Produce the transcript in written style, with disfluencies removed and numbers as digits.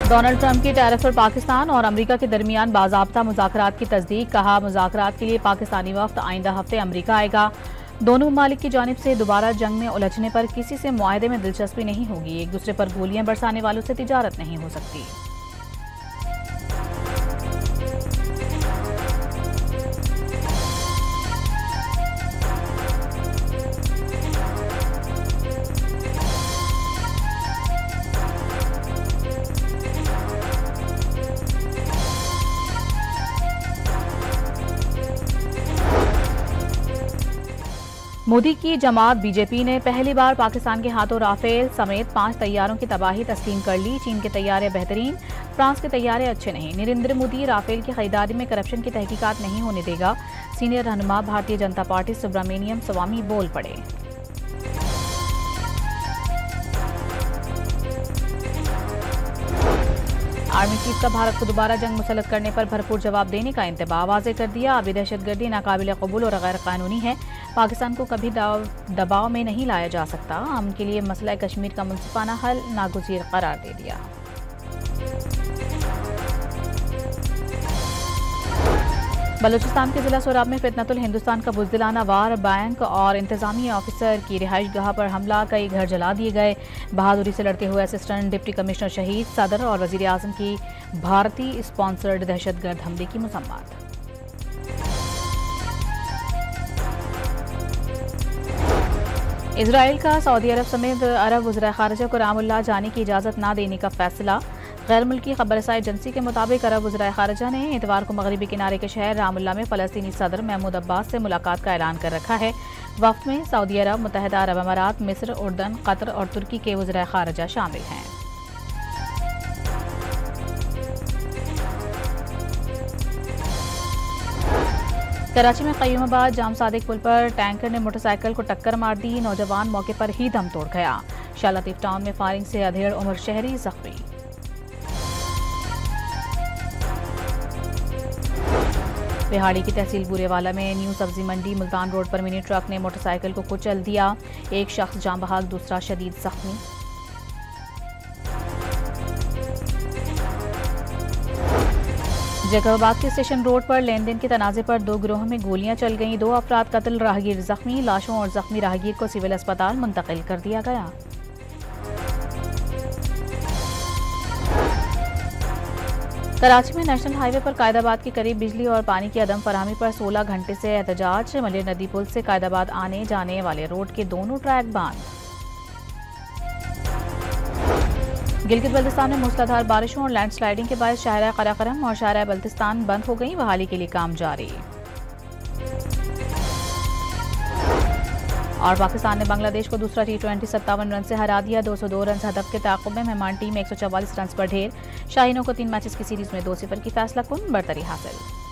Donald Trump की tariff पर पाकिस्तान और अमेरिका के दरमियान बाज़ाब्ता मुज़ाकरात की तस्दीक। कहा, मुज़ाकरात के लिए पाकिस्तानी वफ्द आइंदा हफ्ते अमेरिका आएगा। दोनों ममालिक की जानिब से दोबारा जंग में उलझने पर किसी से मुआहदे में दिलचस्पी नहीं होगी। एक दूसरे पर गोलियां बरसाने वालों से तिजारत नहीं हो सकती। मोदी की जमात बीजेपी ने पहली बार पाकिस्तान के हाथों राफेल समेत 5 तैयारों की तबाही तस्लीम कर ली। चीन के तैयारे बेहतरीन, फ्रांस के तैयारे अच्छे नहीं। नरेंद्र मोदी राफेल की खरीदारी में करप्शन की तहकीकात नहीं होने देगा। सीनियर रहनुमा भारतीय जनता पार्टी सुब्रमण्यम स्वामी बोल पड़े। आर्मी चीफ का भारत को दोबारा जंग मुसल्लत करने पर भरपूर जवाब देने का इंतबा वाज़े कर दिया। अभी दहशतगर्दी नाकाबिल कबूल और गैर कानूनी है। पाकिस्तान को कभी दबाव में नहीं लाया जा सकता। अमन के लिए मसला कश्मीर का मुनसिफाना हल नागुज़ीर करार दे दिया। बलूचिस्तान के जिला सोराब में फितनतुल हिंदुस्तान का बुज़दिलाना वार, बैंक और इंतजामी ऑफिसर की रिहाइश गाह पर हमला, कई घर जला दिए गए। बहादुरी से लड़ते हुए असिस्टेंट डिप्टी कमिश्नर शहीद। सदर और वज़ीर आज़म की भारतीय स्पॉन्सर्ड दहशतगर्द हमले की मज़म्मत। इजराइल का सऊदी अरब समेत अरब वज़ीर ख़ारिजा को रामुल्लाह जाने की इजाज़त न देने का फैसला। गैर मुल्की खबरसाई एजेंसी के मुताबिक अरब वज़ीर ख़ारिजा ने इतवार को मगरबी किनारे के शहर रामुल्लाह में फ़लस्तीनी सदर महमूद अब्बास से मुलाकात का ऐलान कर रखा है। वफ़द में सऊदी अरब, मुत्तहिदा अरब अमारात, मिस्र, उर्दन, कतर और तुर्की के वज़ीर ख़ारिजा शामिल हैं। कराची में क़य्यूमाबाद जाम सादिक पुल पर टैंकर ने मोटरसाइकिल को टक्कर मार दी। नौजवान मौके पर ही दम तोड़ गया। शाह लतीफ़ टाउन में फायरिंग से अधेड़ उम्र शहरी जख्मी। बिहाड़ी की तहसील बूरेवाला में न्यू सब्जी मंडी मुल्तान रोड पर मिनी ट्रक ने मोटरसाइकिल को कुचल दिया। एक शख्स जान बहक, दूसरा शदीद जख्मी। जैकबाबाद के स्टेशन रोड पर लेन देन के तनाज़े पर 2 गिरोह में गोलियां चल गईं। 2 अफराद कत्ल, राहगीर जख्मी। लाशों और जख्मी राहगीर को सिविल अस्पताल मुंतकिल कर दिया गया। कराची में नेशनल हाईवे पर कायदाबाद के करीब बिजली और पानी की अदम फराहमी पर 16 घंटे से एहतजाज। मलिर नदी पुल से कायदाबाद आने जाने वाले रोड के दोनों ट्रैक बंद। गिलगित बल्तिस्तान में मूसलाधार बारिशों और लैंडस्लाइडिंग के बाद शाहरा कराकरम और शाहरा बल्तिस्तान बंद हो गई। बहाली के लिए काम जारी। और पाकिस्तान ने बांग्लादेश को दूसरा T20 57 रन से हरा दिया। 202 रन हदफ के ताक़ुब में मेहमान टीम 144 रन पर ढेर। शाहीनों को 3 मैचेस की सीरीज में 2-0 की फैसला कुन बरतरी हासिल।